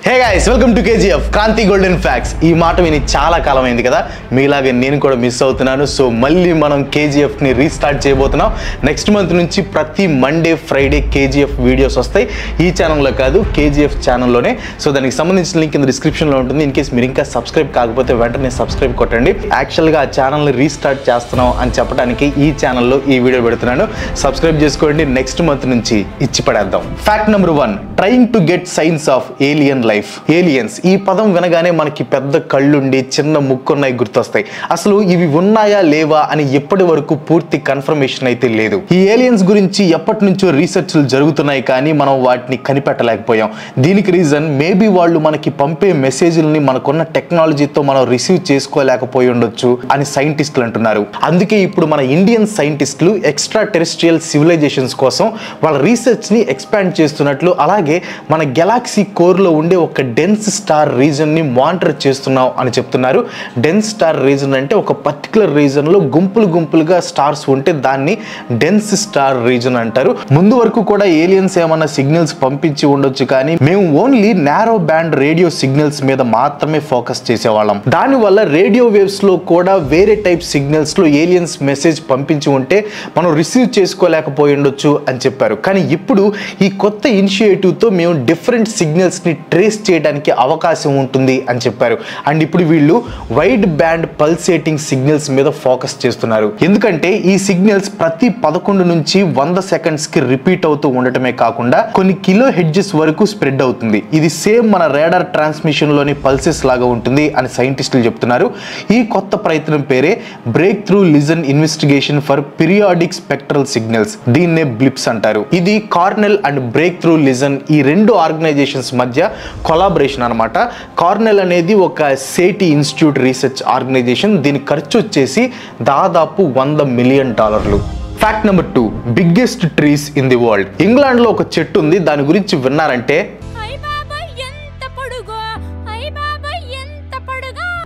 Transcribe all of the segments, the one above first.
Hey guys, welcome to KGF Kranti golden facts. ఈ మాట విని చాలా కాలం అయింది కదా, మీలాగే నేను కూడా మిస్ అవుతున్నాను. సో మళ్ళీ మనం కేజీఎఫ్ని రీస్టార్ట్ చేయబోతున్నాం. నెక్స్ట్ మంత్ నుంచి ప్రతి మండే ఫ్రైడే కేజీఎఫ్ వీడియోస్ వస్తాయి. ఈ ఛానల్లో కాదు, కేజీఎఫ్ ఛానల్లోనే. సో దానికి సంబంధించిన లింక్ కింద డిస్క్రిప్షన్లో ఉంటుంది. ఇన్ కేస్ మీరు ఇంకా సబ్స్క్రైబ్ కాకపోతే వెంటనే సబ్స్క్రైబ్ కొట్టండి. యాక్చువల్గా ఆ ఛానల్ని రీస్టార్ట్ చేస్తున్నాం అని చెప్పడానికి ఈ ఛానల్లో ఈ వీడియో పెడుతున్నాను. సబ్స్క్రైబ్ చేసుకోండి. నెక్స్ట్ మంత్ నుంచి ఇచ్చి పడేద్దాం. Fact number 1, trying to get signs of alien life. Aliens ఈ పదం వినగానే మనకి పెద్ద కళ్ళుండి చిన్న ముక్కున్నాయి గుర్తొస్తాయి. అసలు ఇవి ఉన్నాయా లేవా అని ఎప్పటి వరకు పూర్తి కన్ఫర్మేషన్ అయితే లేదు. ఈ ఏలియన్స్ గురించి ఎప్పటి నుంచో రీసెర్చ్లు జరుగుతున్నాయి, కానీ మనం వాటిని కనిపెట్టలేకపోయాం. దీనికి రీజన్ మేబీ వాళ్ళు మనకి పంపే మెసేజ్లని మనకున్న టెక్నాలజీతో మనం రిసీవ్ చేసుకోలేకపోయి ఉండొచ్చు అని సైంటిస్టులు అంటున్నారు. అందుకే ఇప్పుడు మన ఇండియన్ సైంటిస్టులు ఎక్స్ట్రా టెరెస్ట్రియల్ సివిలైజేషన్స్ కోసం వాళ్ళ రీసెర్చ్ ని ఎక్స్పాండ్ చేస్తున్నట్లు, అలాగే మన గెలాక్సీ కోర్ లో ఉండే ఒక డెన్స్ స్టార్ రీజన్ ని మానిటర్ చేస్తున్నాం అని చెప్తున్నారు. డెన్స్ స్టార్ రీజన్ అంటే ఒక పర్టికులర్ రీజన్ లో గుంపులుగా స్టార్స్ ఉంటే దాన్ని డెన్స్ స్టార్ రీజన్ అంటారు. ముందు వరకు కూడా ఏలియన్స్ ఏమన్నా సిగ్నల్స్ పంపించి ఉండొచ్చు, కానీ మేము only narrow band radio signals మీద మాత్రమే ఫోకస్ చేసేవాళ్ళం. దానివల్ల రేడియో వేవ్స్ లో కూడా వేరే టైప్ సిగ్నల్స్ లో ఏలియన్స్ మెసేజ్ పంపించి ఉంటే మనం రిసీవ్ చేసుకోలేకపోయి ఉండొచ్చు అని చెప్పారు. కానీ ఇప్పుడు ఈ కొత్త ఇనిషియేటివ్ తో మేము డిఫరెంట్ సిగ్నల్స్ ని ట్రేస్ చేయడానికి అవకాశం ఉంటుంది అని చెప్పారు. అండ్ ఇప్పుడు వీళ్ళు వైడ్ బ్యాండ్ పల్సేటింగ్ సిగ్నల్స్ మీద ఫోకస్ చేస్తున్నారు. ఎందుకంటే ఈ సిగ్నల్స్ ప్రతి 11 నుంచి 100 సెకండ్స్ కి రిపీట్ అవుతూ ఉండటమే కాకుండా కొన్ని కిలో హెడ్జెస్ వరకు స్ప్రెడ్ అవుతుంది. ఇది సేమ్ మన రేడార్ ట్రాన్స్మిషన్ లోని పల్సెస్ లాగా ఉంటుంది అని సైంటిస్టులు చెప్తున్నారు. ఈ కొత్త ప్రయత్నం పేరే break through listen investigation for periodic spectral signals. దీన్నే బ్లిప్స్ అంటారు. ఇది Cornell and break through listen ఈ రెండు ఆర్గనైజేషన్స్ మధ్య కొలాబరేషన్ అన్నమాట. కార్నెల్ అనేది ఒక సేటి ఇన్స్టిట్యూట్ రీసెర్చ్ ఆర్గనైజేషన్. దీని ఖర్చు వచ్చేసి దాదాపు $100 million. Fact number 2, biggest trees in the world. England లో ఒక చెట్టు ఉంది, దాని గురించి విన్నారంటే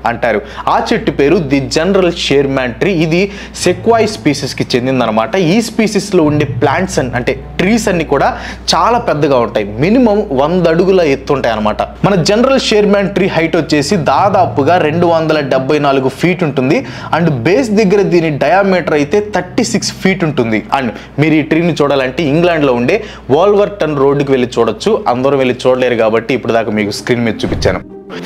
అంటారు. ఆ చెట్టు పేరు ది జనరల్ షేర్మ్యాన్ ట్రీ. ఇది సెక్వాయ్ స్పీసీస్ కి చెందిందనమాట. ఈ స్పీసీస్ లో ఉండే ప్లాంట్స్ అంటే ట్రీస్ అన్ని కూడా చాలా పెద్దగా ఉంటాయి. మినిమం 100 అడుగుల ఎత్తు ఉంటాయి అనమాట. మన జనరల్ షేర్మ్యాన్ ట్రీ హైట్ వచ్చేసి దాదాపుగా 274 ఫీట్ ఉంటుంది. అండ్ బేస్ దగ్గర దీని డయామీటర్ అయితే 36 ఫీట్ ఉంటుంది. అండ్ మీరు ఈ ట్రీని చూడాలంటే ఇంగ్లాండ్ లో ఉండే వోల్వర్టన్ రోడ్డుకి వెళ్ళి చూడొచ్చు. అందరూ వెళ్ళి చూడలేరు కాబట్టి ఇప్పుడు దాకా మీకు స్క్రీన్ మీద చూపించాను.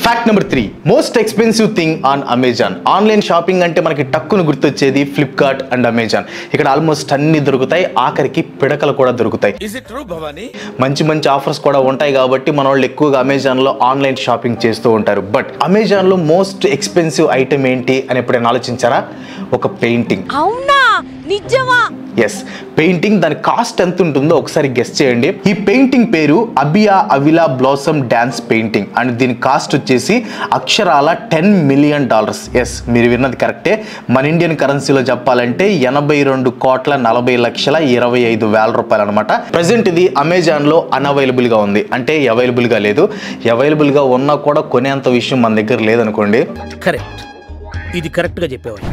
Fact number 3, most expensive thing on Amazon. Online shopping అంటే మనకి టక్కును గుర్తొచ్చేది ఫ్లిప్కార్ట్ అండ్ అమెజాన్. ఇక్కడ ఆల్మోస్ట్ అన్ని దొరుకుతాయి, ఆఖరికి పిడకలు కూడా దొరుకుతాయి. మంచి ఆఫర్స్ కూడా ఉంటాయి కాబట్టి మన వాళ్ళు ఎక్కువగా అమెజాన్ లో ఆన్లైన్ షాపింగ్ చేస్తూ ఉంటారు. బట్ అమెజాన్ లో మోస్ట్ ఎక్స్పెన్సివ్ ఐటమ్ ఏంటి అని ఎప్పుడైనా ఆలోచించారా? ఒక పెయింటింగ్. అవునా, నిజమా? Yes, painting. దాని కాస్ట్ ఎంత ఉంటుందో ఒకసారి గెస్ చేయండి. ఈ పెయింటింగ్ పేరు Abia Avila blossom dance painting. And దీని కాస్ట్ వచ్చేసి అక్షరాల $10 మిలియన్. ఎస్, మీరు విన్నది కరెక్టే. మన ఇండియన్ కరెన్సీలో చెప్పాలంటే 82,40,25,000 రూపాయలు అనమాట. ప్రెసెంట్ ఇది అమెజాన్ లో అన్అవైలబుల్ గా ఉంది, అంటే అవైలబుల్ గా లేదు. అవైలబుల్ గా ఉన్నా కూడా కొనేంత విషయం మన దగ్గర లేదనుకోండి. కరెక్ట్, ఇది కరెక్ట్ గా చెప్పేవాళ్ళు.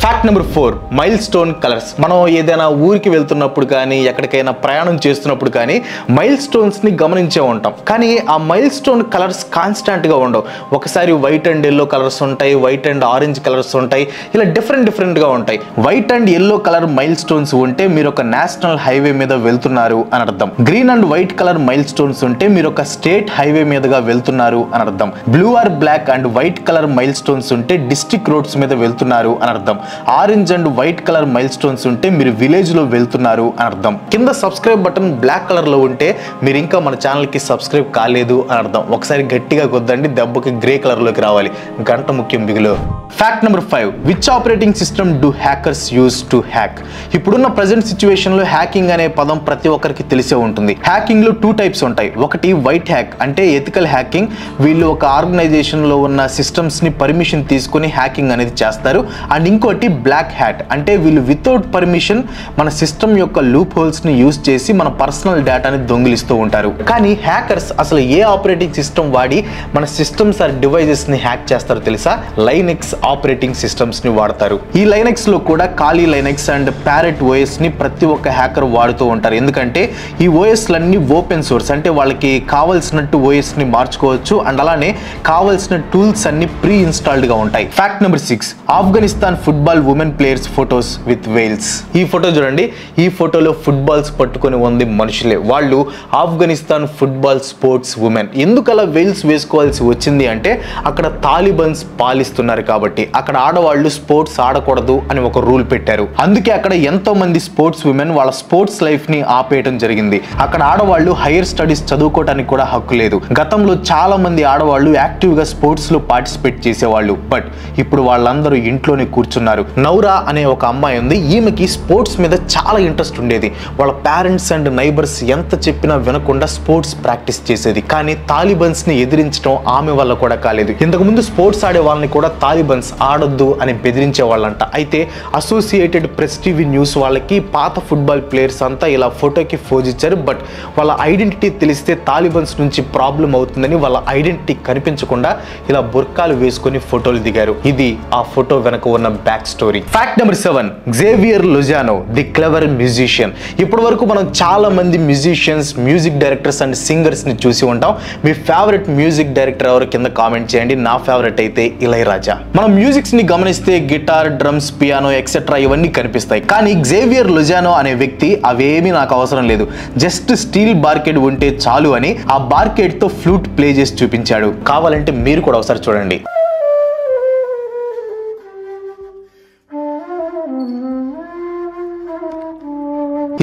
Fact number 4, mile stone colours. మనం ఏదైనా ఊరికి వెళ్తున్నప్పుడు కానీ ఎక్కడికైనా ప్రయాణం చేస్తున్నప్పుడు కానీ మైల్ స్టోన్స్ ని గమనించే ఉంటాం. కానీ ఆ మైల్ స్టోన్ కలర్స్ కాన్స్టాంట్ గా ఉండవు. ఒకసారి వైట్ అండ్ ఎల్లో కలర్స్ ఉంటాయి, వైట్ అండ్ ఆరెంజ్ కలర్స్ ఉంటాయి, ఇలా డిఫరెంట్ గా ఉంటాయి. White and yellow colour milestones ఉంటే మీరు ఒక నేషనల్ హైవే మీద వెళ్తున్నారు అని అర్థం. Green and white colour milestones ఉంటే మీరు ఒక స్టేట్ హైవే మీదుగా వెళ్తున్నారు అని అర్థం. Blue or black and white colour milestones ఉంటే డిస్ట్రిక్ట్ రోడ్స్ మీద వెళ్తున్నారు అని అర్థం. Orange and white colour milestones ఉంటే మీరు విలేజ్ లో వెళ్తున్నారు అని అర్థం. కింద సబ్స్క్రైబ్ బటన్ బ్లాక్ కలర్ లో ఉంటే మీరు ఇంకా మన ఛానల్ కి సబ్స్క్రైబ్ కాలేదు అని అర్థం. ఒకసారి గట్టిగా కొద్దండి, దెబ్బకి గ్రే కలర్ లోకి రావాలి. గంట ముఖ్యం బిగులు. Fact number 5, which operating system do hackers use to hack. ఇప్పుడున్న ప్రెసెంట్ సిచ్యువేషన్ లో హ్యాకింగ్ అనే పదం ప్రతి ఒక్కరికి తెలిసే ఉంటుంది. హ్యాకింగ్ లో 2 టైప్స్ ఉంటాయి. ఒకటి వైట్ హ్యాక్, అంటే ఎథికల్ హ్యాకింగ్. వీళ్ళు ఒక ఆర్గనైజేషన్ లో ఉన్న సిస్టమ్స్ ని పర్మిషన్ తీసుకుని హ్యాకింగ్ అనేది చేస్తారు. అండ్ ఇంకోటి ఇంకొకటి బ్లాక్ హ్యాట్, అంటే వీళ్ళు వితౌట్ పర్మిషన్ మన సిస్టమ్ యొక్క లూప్ హోల్స్ ని యూజ్ చేసి మన పర్సనల్ డేటాని దొంగిలిస్తూ ఉంటారు. కానీ హ్యాకర్స్ అసలు ఏ ఆపరేటింగ్ సిస్టమ్ వాడి మన సిస్టమ్స్ ఆర్ డివైజెస్ ని హ్యాక్ చేస్తారో తెలుసా? లైనెక్స్ ఆపరేటింగ్ సిస్టమ్స్ ని వాడతారు. ఈ లైనెక్స్ లో కూడా ఖాళీ లైనెక్స్ అండ్ ప్యారెట్ ఓఎస్ ని ప్రతి ఒక్క హ్యాకర్ వాడుతూ ఉంటారు. ఎందుకంటే ఈ ఓఎస్ లన్నీ ఓపెన్ సోర్స్, అంటే వాళ్ళకి కావాల్సినట్టు ఓఎస్ ని మార్చుకోవచ్చు అండ్ అలానే కావాల్సిన టూల్స్ అన్ని ప్రీ ఇన్స్టాల్డ్ గా ఉంటాయి. Fact number 6, Afghanistan football women players photos with whales. ఈ ఫోటో చూడండి, ఈ ఫోటోలో ఫుట్బాల్స్ పట్టుకొని ఉంది మనుషులే. వాళ్ళు ఆఫ్ఘనిస్తాన్ ఫుట్బాల్ స్పోర్ట్స్ ఉమెన్. ఎందుకు అలా వేల్స్ వేసుకోవాల్సి వచ్చింది అంటే అక్కడ తాలిబన్స్ పాలిస్తున్నారు కాబట్టి. అక్కడ ఆడవాళ్ళు స్పోర్ట్స్ ఆడకూడదు అని ఒక రూల్ పెట్టారు. అందుకే అక్కడ ఎంతో మంది స్పోర్ట్స్ ఉమెన్ వాళ్ళ స్పోర్ట్స్ లైఫ్ ని ఆపేయడం జరిగింది. అక్కడ ఆడవాళ్ళు హైయర్ స్టడీస్ చదువుకోవడానికి కూడా హక్కు లేదు. గతంలో చాలా మంది ఆడవాళ్ళు యాక్టివ్ గా స్పోర్ట్స్ లో పార్టిసిపేట్ చేసేవాళ్ళు. బట్ ఇప్పుడు వాళ్ళందరూ ఇంట్లోనే కూర్చున్నారు. నౌరా అనే ఒక అమ్మాయి ఉంది. ఈమెకి స్పోర్ట్స్ మీద చాలా ఇంట్రెస్ట్ ఉండేది. వాళ్ళ పేరెంట్స్ అండ్ నైబర్స్ ఎంత చెప్పినా వినకుండా స్పోర్ట్స్ ప్రాక్టీస్ చేసేది. కానీ తాలిబన్స్ ని ఎదిరించడం ఆమె వల్ల కూడా కాలేదు. ఇంతకుముందు స్పోర్ట్స్ ఆడే వాళ్ళని కూడా తాలిబన్స్ ఆడొద్దు అని బెదిరించే వాళ్ళంట. అయితే అసోసియేటెడ్ ప్రెస్ టీవీ న్యూస్ వాళ్ళకి పాత ఫుట్బాల్ ప్లేయర్స్ అంతా ఇలా ఫోటోకి ఫోజ్ ఇచ్చారు. బట్ వాళ్ళ ఐడెంటిటీ తెలిస్తే తాలిబన్స్ నుంచి ప్రాబ్లం అవుతుందని వాళ్ళ ఐడెంటిటీ కనిపించకుండా ఇలా బుర్కాలు వేసుకొని ఫోటోలు దిగారు. ఇది ఆ ఫోటో వెనక ఉన్న back story. Fact number 7, Javier Lozano the clever musician. ఇప్పటి వరకు మనం చాలా మంది musicians, music directors and singers ని చూసి ఉంటాం. మీ ఫేవరెట్ మ్యూజిక్ డైరెక్టర్ ఎవరు కింద కామెంట్ చేయండి. నా ఫేవరెట్ అయితే ఇళయరాజా. మనం మ్యూజిక్స్ ని గమనిస్తే గిటార్, డ్రమ్స్, పియానో ఎక్సెట్రా ఇవన్నీ కనిపిస్తాయి. కానీ జేవియర్ లొజానో అనే వ్యక్తి అవేమీ నాకు అవసరం లేదు, జస్ట్ స్టీల్ బార్కెడ్ ఉంటే చాలు అని ఆ బార్కెడ్ తో ఫ్లూట్ ప్లే చేసి చూపించాడు. కావాలంటే మీరు కూడా ఒకసారి చూడండి.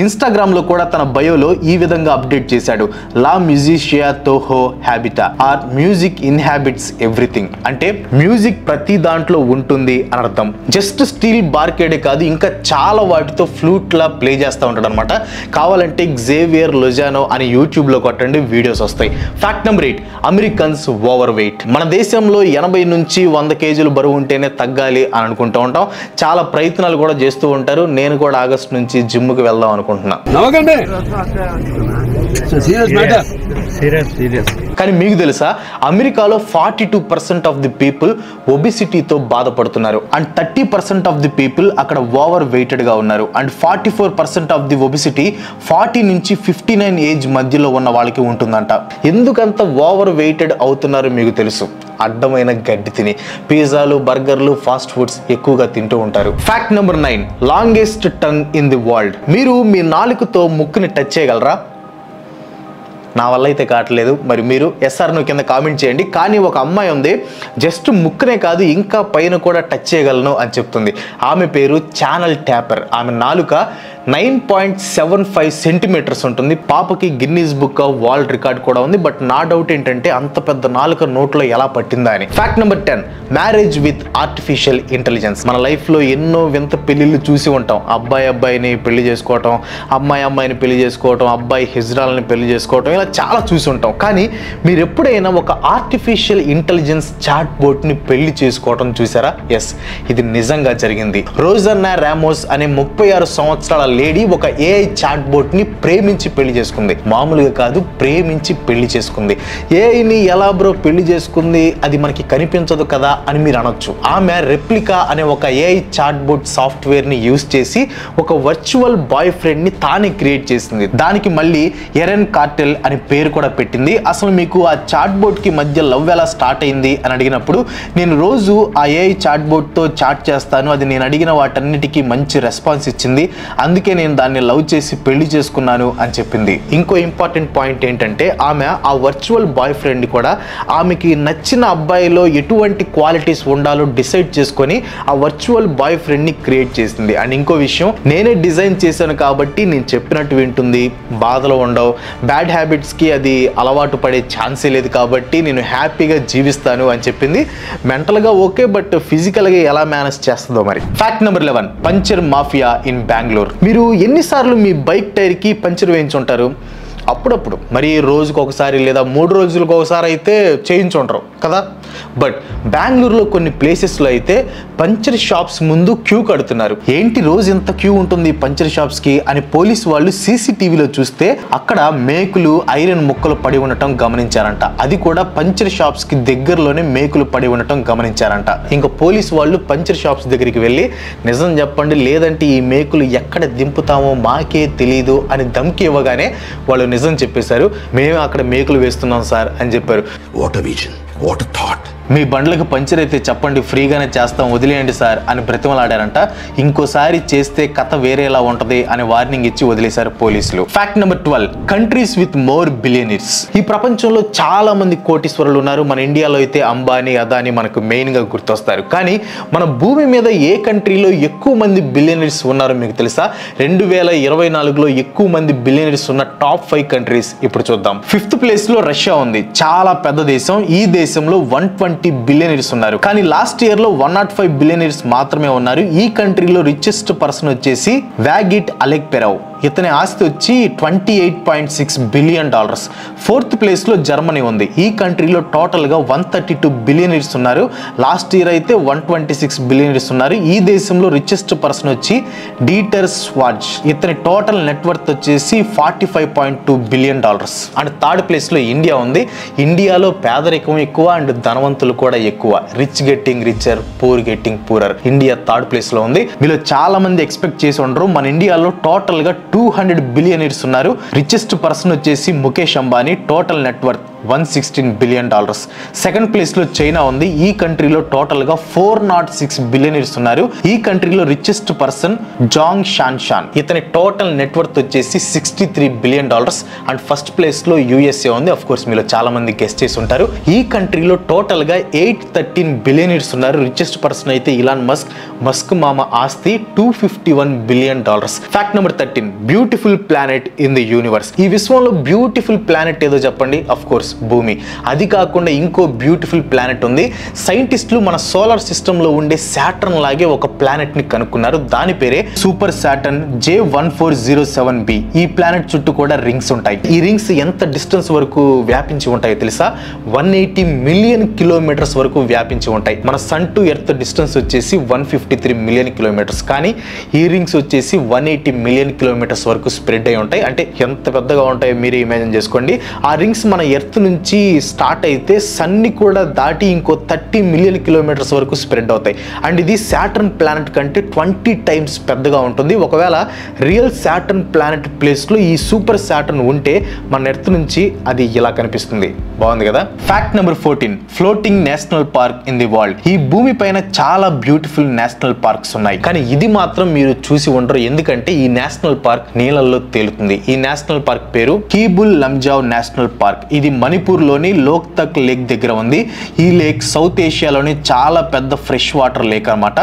ఇన్స్టాగ్రామ్ లో కూడా తన బయోలో ఈ విధంగా అప్డేట్ చేశాడు, లా మ్యూజిషియా తోహో హ్యాబిటా ఆర్ మ్యూజిక్ ఇన్హాబిట్స్ ఎవ్రీథింగ్. అంటే మ్యూజిక్ ప్రతి దాంట్లో ఉంటుంది అని అర్థం. జస్ట్ స్టీల్ బార్కేడే కాదు, ఇంకా చాలా వాటితో ఫ్లూట్ లా ప్లే చేస్తూ ఉంటాడు అనమాట. కావాలంటే జేవియర్ లొజానో అని యూట్యూబ్ లో కొట్టండి, వీడియోస్ వస్తాయి. Fact number 8, Americans over weight. మన దేశంలో 80 నుంచి 100 కేజీలు బరువు ఉంటేనే తగ్గాలి అని అనుకుంటూ ఉంటాం. చాలా ప్రయత్నాలు కూడా చేస్తూ ఉంటారు. నేను కూడా ఆగస్ట్ నుంచి జిమ్ కి వెళ్దాం అనుకుంటున్నా. కానీ మీకు తెలుసా, అమెరికాలో 42% ఆఫ్ ది పీపుల్ ఒబిసిటీతో బాధపడుతున్నారు అండ్ 30% ఆఫ్ ది పీపుల్ అక్కడ ఓవర్ వెయిటెడ్ గా ఉన్నారు. అండ్ 44% ఆఫ్ ది ఒబిసిటీ 40 నుంచి 59 ఏజ్ మధ్యలో ఉన్న వాళ్ళకి ఉంటుందంట. ఎందుకంత ఓవర్ వెయిటెడ్ అవుతున్నారు మీకు తెలుసు? అడ్డమైన గడ్డి తిని పిజ్జాలు, బర్గర్లు, ఫాస్ట్ ఫుడ్స్ ఎక్కువగా తింటూ ఉంటారు. Fact number 9, longest tongue in the world. మీరు మీ నాలుకతో ముక్కుని టచ్ చేయగలరా? నా వల్ల అయితే కావట్లేదు. మరి మీరు ఎస్ఆర్ను కింద కామెంట్ చేయండి. కానీ ఒక అమ్మాయి ఉంది, జస్ట్ ముక్కునే కాదు ఇంకా పైన కూడా టచ్ చేయగలను అని చెప్తుంది. ఆమె పేరు ఛానల్ ట్యాపర్. ఆమె నాలుక 9.75 సెంటీమీటర్స్ ఉంటుంది. పాపకి Guinness book of world record కూడా ఉంది. బట్ నా డౌట్ ఏంటంటే అంత పెద్ద నాలుక నోట్లో ఎలా పట్టిందా అని. Fact number 10, marriage with artificial intelligence. మన లైఫ్లో ఎన్నో వింత పెళ్లిళ్ళు చూసి ఉంటాం. అబ్బాయి అబ్బాయిని పెళ్లి చేసుకోవటం, అమ్మాయి అమ్మాయిని పెళ్లి చేసుకోవటం, అబ్బాయి హిజ్రాలని పెళ్లి చేసుకోవటం, ఇలా చాలా చూసి ఉంటాం. కానీ మీరు ఎప్పుడైనా ఒక ఆర్టిఫిషియల్ ఇంటెలిజెన్స్ చాట్ బోట్ని పెళ్లి చేసుకోవటం చూసారా? ఎస్, ఇది నిజంగా జరిగింది. రోజన్నా రామోస్ అనే 36 సంవత్సరాల లేడీ ఒక ఏఐ చాట్ బోట్ ని ప్రేమించి పెళ్లి చేసుకుంది. మామూలుగా కాదు, ప్రేమించి పెళ్లి చేసుకుంది. ఏఐని ఎలా బ్రో పెళ్లి చేసుకుంది, అది మనకి కనిపించదు కదా అని మీరు అనొచ్చు. ఆమె రెప్లికా అనే ఒక ఏఐ చాట్ బోట్ సాఫ్ట్వేర్ ని యూజ్ చేసి ఒక వర్చువల్ బాయ్ ఫ్రెండ్ ని తానే క్రియేట్ చేసింది. దానికి మళ్ళీ ఎరెన్ కార్టెల్ అని పేరు కూడా పెట్టింది. అసలు మీకు ఆ చాట్ బోట్ కి మధ్య లవ్ ఎలా స్టార్ట్ అయింది అని అడిగినప్పుడు, నేను రోజు ఆ ఏఐ చాట్ బోట్ తో చాట్ చేస్తాను, అది నేను అడిగిన వాటన్నిటికీ మంచి రెస్పాన్స్ ఇచ్చింది, అందుకే నేను దాన్ని లవ్ చేసి పెళ్లి చేసుకున్నాను అని చెప్పింది. ఇంకో ఇంపార్టెంట్ పాయింట్ ఏంటంటే, ఆమె ఆ వర్చువల్ బాయ్ ఫ్రెండ్ కూడా ఆమెకి నచ్చిన అబ్బాయిలో ఎటువంటి క్వాలిటీస్ ఉండాలో డిసైడ్ చేసుకొని ఆ వర్చువల్ బాయ్ ఫ్రెండ్ ని క్రియేట్ చేసింది. అండ్ ఇంకో విషయం, నేనే డిజైన్ చేశాను కాబట్టి నేను చెప్పినట్టు వింటుంది, బాధలో ఉండవు, బ్యాడ్ హ్యాబిట్స్ కి అది అలవాటు పడే ఛాన్సే లేదు కాబట్టి నేను హ్యాపీగా జీవిస్తాను అని చెప్పింది. మెంటల్ గా ఓకే, బట్ ఫిజికల్ గా ఎలా మేనేజ్ చేస్తుందో మరి. Fact number 11, puncture mafia in Bengaluru. మీరు ఎన్నిసార్లు మీ బైక్ టైర్ కి పంచర్ వేయించుంటారు? అప్పుడప్పుడు మరి రోజుకు ఒకసారి లేదా 3 రోజులకు ఒకసారి అయితే చేయించుంటారు కదా. బట్ బెంగళూరులో కొన్ని ప్లేసెస్లో అయితే పంచర్ షాప్స్ ముందు క్యూ కడుతున్నారు. ఏంటి రోజు ఎంత క్యూ ఉంటుంది పంచర్ షాప్స్కి అని పోలీసు వాళ్ళు సీసీటీవీలో చూస్తే అక్కడ మేకులు ఐరన్ ముక్కలు పడి ఉండటం గమనించారంట. అది కూడా పంచర్ షాప్స్కి దగ్గరలోనే మేకులు పడి ఉండటం గమనించారంట. ఇంకా పోలీసు వాళ్ళు పంచర్ షాప్స్ దగ్గరికి వెళ్ళి నిజం చెప్పండి, లేదంటే ఈ మేకులు ఎక్కడ దింపుతామో మాకే తెలీదు అని ధమ్కి ఇవ్వగానే వాళ్ళు నిజం చెప్పేశారు. మేము అక్కడ మేకులు వేస్తున్నాం సార్ అని చెప్పారు. What a vision, what a thought. మీ బండ్లకు పంచర్ అయితే చెప్పండి, ఫ్రీగానే చేస్తాం, వదిలేయండి సార్ అని బ్రతిమలాడారంట. ఇంకోసారి చేస్తే కథ వేరేలా ఉంటది అని వార్నింగ్ ఇచ్చి వదిలేశారు పోలీసులు. Fact number 12, countries with more billionaires. ఈ ప్రపంచంలో చాలా మంది కోటీశ్వరులు ఉన్నారు. మన ఇండియాలో అయితే అంబానీ, అదానీ మనకు మెయిన్ గా గుర్తొస్తారు. కానీ మన భూమి మీద ఏ కంట్రీలో ఎక్కువ మంది బిలియనీర్స్ ఉన్నారో మీకు తెలుసా? 2024లో ఎక్కువ మంది బిలియనీర్స్ ఉన్న టాప్ 5 కంట్రీస్ ఇప్పుడు చూద్దాం. 5th ప్లేస్ లో రష్యా ఉంది. చాలా పెద్ద దేశం. ఈ దేశంలో 120 బిలియనీర్స్ ఉన్నారు. కానీ లాస్ట్ ఇయర్ లో 105 బిలియనీర్స్ మాత్రమే ఉన్నారు. ఈ కంట్రీలో రిచెస్ట్ పర్సన్ వచ్చేసి వాగిట్ అలెక్పెరవ్. ఇతని ఆస్తి వచ్చి $28.6 బిలియన్. 4th ప్లేస్ లో జర్మనీ ఉంది. ఈ కంట్రీలో టోటల్ గా 132 బిలియనీర్స్ ఉన్నారు. లాస్ట్ ఇయర్ అయితే 126 బిలియనీర్స్ ఉన్నారు. ఈ దేశంలో రిచెస్ట్ పర్సన్ వచ్చి డీటర్ స్వార్జ్. ఇతని టోటల్ నెట్వర్త్ వచ్చేసి $45.2 బిలియన్. అండ్ 3rd ప్లేస్ లో ఇండియా ఉంది. ఇండియాలో పేదరికం ఎక్కువ అండ్ ధనవంతులు కూడా ఎక్కువ. Rich getting richer, poor getting poorer. India 3rd place లో ఉంది. వీళ్ళు చాలా మంది ఎక్స్పెక్ట్ చేసి ఉండరు. మన ఇండియాలో టోటల్ గా 200 బిలియనీర్స్ ఉన్నారు. రిచెస్ట్ పర్సన్ వచ్చేసి Mukesh Ambani. Total net worth $116 billion. 2nd place లో చైనా ఉంది. ఈ కంట్రీలో టోటల్ గా 406 బిలియనీర్స్ ఉన్నారు. ఈ కంట్రీలో రిచెస్ట్ పర్సన్ జాంగ్ షాన్. ఇతని టోటల్ నెట్వర్త్ వచ్చేసి $63 బిలియన్. అండ్ 1st ప్లేస్ లో యుఎస్ఏ ఉంది. ఆఫ్ కోర్స్ మీలో చాలా మంది గెస్ చేసి ఉంటారు. ఈ కంట్రీలో టోటల్ గా 813 బిలియనీర్స్ ఉన్నారు. రిచెస్ట్ పర్సన్ అయితే ఇలాన్ మస్క్ మామ ఆస్తి $251 billion. Fact number 13, beautiful planet in the universe. ఈ విశ్వంలో బ్యూటిఫుల్ ప్లానెట్ ఏదో చెప్పండి. ఆఫ్ కోర్స్ భూమి. అది కాకుండా ఇంకో బ్యూటిఫుల్ ప్లానెట్ ఉంది. సైంటిస్టులు మన సోలార్ సిస్టమ్ లో ఉండే సాటర్న్ లాగే ఒక ప్లానెట్ ని కనుక్కున్నారు. దాని పేరే సూపర్ సాటర్న్ J1407b. ఈ ప్లానెట్ చుట్టూ కూడా రింగ్స్ ఉంటాయి. ఈ రింగ్స్ ఎంత డిస్టెన్స్ వరకు వ్యాపించి ఉంటాయో తెలుసా? 180 మిలియన్ కిలోమీటర్స్ వరకు వ్యాపించి ఉంటాయి. మన సన్ టు ఎర్త్ డిస్టెన్స్ వచ్చేసి 153 మిలియన్ కిలోమీటర్స్. కానీ ఈ రింగ్స్ వచ్చేసి 180 మిలియన్ కిలోమీటర్స్ వరకు స్ప్రెడ్ అయి ఉంటాయి. అంటే ఎంత పెద్దగా ఉంటాయో మీరే ఇమాజిన్ చేసుకోండి. ఆ రింగ్స్ మన ఎర్త్ నుంచి స్టార్ట్ అయితే సన్ని కూడా దాటి ఇంకో 30 మిలియన్ కిలోమీటర్స్ వరకు స్ప్రెడ్ అవుతాయి. అండ్ ఇది సాటర్న్ ప్లానెట్ కంటే 20 టైమ్స్ పెద్దగా ఉంటుంది. ఒకవేళ రియల్ సాటర్న్ ప్లానెట్ ప్లేస్ లో ఈ సూపర్ సాటర్న్ ఉంటే మన ఎర్త్ నుంచి అది ఇలా కనిపిస్తుంది. బాగుంది కదా. Fact number 14, floating national park in the world. ఈ భూమి పైన చాలా బ్యూటిఫుల్ నేషనల్ పార్క్స్ ఉన్నాయి. కానీ ఇది మాత్రం మీరు చూసి ఉండరు. ఎందుకంటే ఈ నేషనల్ పార్క్ నీళ్ళల్లో తేలుతుంది. ఈ నేషనల్ పార్క్ పేరు కీబుల్ లంజావ్ నేషనల్ పార్క్. ఇది మణిపూర్ లోని లోక్తక్ లేక్ దగ్గర ఉంది. ఈ లేక్ సౌత్ ఏషియాలోని చాలా పెద్ద ఫ్రెష్ వాటర్ లేక్ అన్నమాట.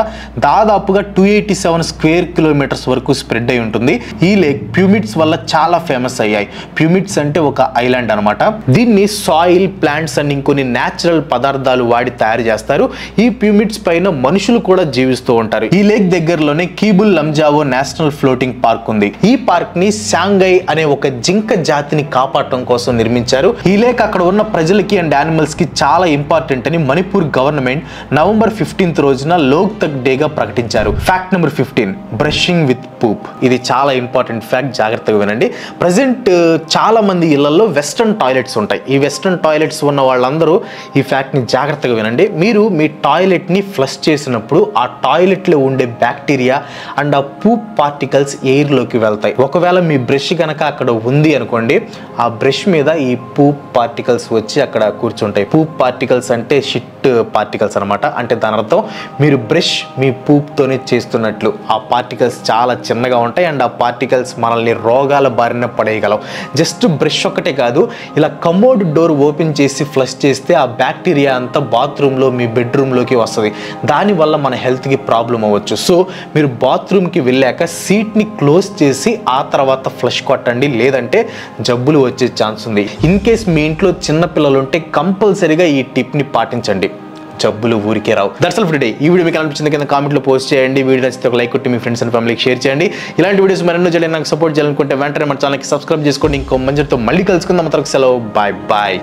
దాదాపుగా 287 స్క్వేర్ కిలోమీటర్స్ వరకు స్ప్రెడ్ అయి ఉంటుంది. ఈ లేక్ ప్యూమిట్స్ వల్ల చాలా ఫేమస్ అయ్యాయి. ప్యూమిట్స్ అంటే ఒక ఐలాండ్ అన్నమాట. దీన్ని సాయిల్, ప్లాంట్స్ అండ్ ఇంకొన్ని న్యాచురల్ పదార్థాలు వాడి తయారు చేస్తారు. ఈ ప్యూమిట్స్ పైన మనుషులు కూడా జీవిస్తూ ఉంటారు. ఈ లేక్ దగ్గరలోనే కీబుల్ లంజావో నేషనల్ ఫ్లోటింగ్ పార్క్ ఉంది. ఈ పార్క్ ని శాంఘై అనే ఒక జింక జాతిని కాపాడటం కోసం నిర్మించారు. ఈ లేక్ అక్కడ ఉన్న ప్రజలకి అండ్ యానిమల్స్ కి చాలా ఇంపార్టెంట్ అని మణిపూర్ గవర్నమెంట్ నవంబర్ 15th రోజున లోక్తక్ డేగా ప్రకటించారు. Fact number 15, brushing with poop. ఇది చాలా ఇంపార్టెంట్ ఫ్యాక్ట్, జాగ్రత్తగా వినండి. ప్రజెంట్ చాలా మంది ఇళ్లలో వెస్టర్న్ టాయిలెట్స్ ఉంటాయి. ఈ వెస్టర్న్ టాయిలెట్స్ ఉన్న వాళ్ళందరూ ఈ ఫ్యాక్ట్ ని జాగ్రత్తగా వినండి. మీరు మీ టాయిలెట్ ని ఫ్లష్ చేసినప్పుడు ఆ టాయిలెట్ లో ఉండే బ్యాక్టీరియా అండ్ ఆ పూప్ పార్టికల్స్ ఎయిర్ లోకి వెళ్తాయి. ఒకవేళ మీ బ్రష్ కనుక అక్కడ ఉంది అనుకోండి, ఆ బ్రష్ మీద ఈ పూప్ పార్టికల్స్ వచ్చి అక్కడ కూర్చుంటాయి. పూప్ పార్టికల్స్ అంటే షిట్ పార్టికల్స్ అనమాట. అంటే దాని అర్థం మీరు బ్రష్ మీ పూప్ తోనే చేస్తున్నట్లు. ఆ పార్టికల్స్ చాలా చిన్నగా ఉంటాయి అండ్ ఆ పార్టికల్స్ మనల్ని రోగాల బారిన పడేయగలవు. జస్ట్ బ్రష్ ఒక్కటే కాదు, ఇలా కమోడ్ డోర్ ఓపెన్ చేసి ఫ్లష్ చేస్తే ఆ బ్యాక్టీరియా అంతా బాత్రూంలో మీ బెడ్రూమ్లోకి వస్తుంది. దానివల్ల మన హెల్త్కి ప్రాబ్లం అవ్వచ్చు. సో మీరు బాత్రూమ్కి వెళ్ళాక సీట్ని క్లోజ్ చేసి ఆ తర్వాత ఫ్లష్ కొట్టండి, లేదంటే జబ్బులు వచ్చే ఛాన్స్ ఉంది. ఇన్ కేస్ మీ ఇంట్లో చిన్న పిల్లలు ఉంటే కంపల్సరీగా ఈ టిప్ని పాటించండి. జబ్బులు ఊరికే రావు. That's all for today. ఈ వీడియో మీకు అనిపించింది కింద కామెంట్లో పోస్ట్ చేయండి. వీడియో నచ్చితే ఒక లైక్ కొట్టి మీ ఫ్రెండ్స్ అండ్ ఫ్యామిలీకి షేర్ చేయండి. ఇలాంటి వీడియోస్ మరెన్నో చేయాలి, నాకు సపోర్ట్ చేయాలనుకుంటే వెంటనే మన ఛానల్కి సబ్స్క్రైబ్ చేసుకోండి. ఇంకో మంచితో మళ్ళీ కలుసుకుందాం. అంతవరకు సెలవు. Bye bye.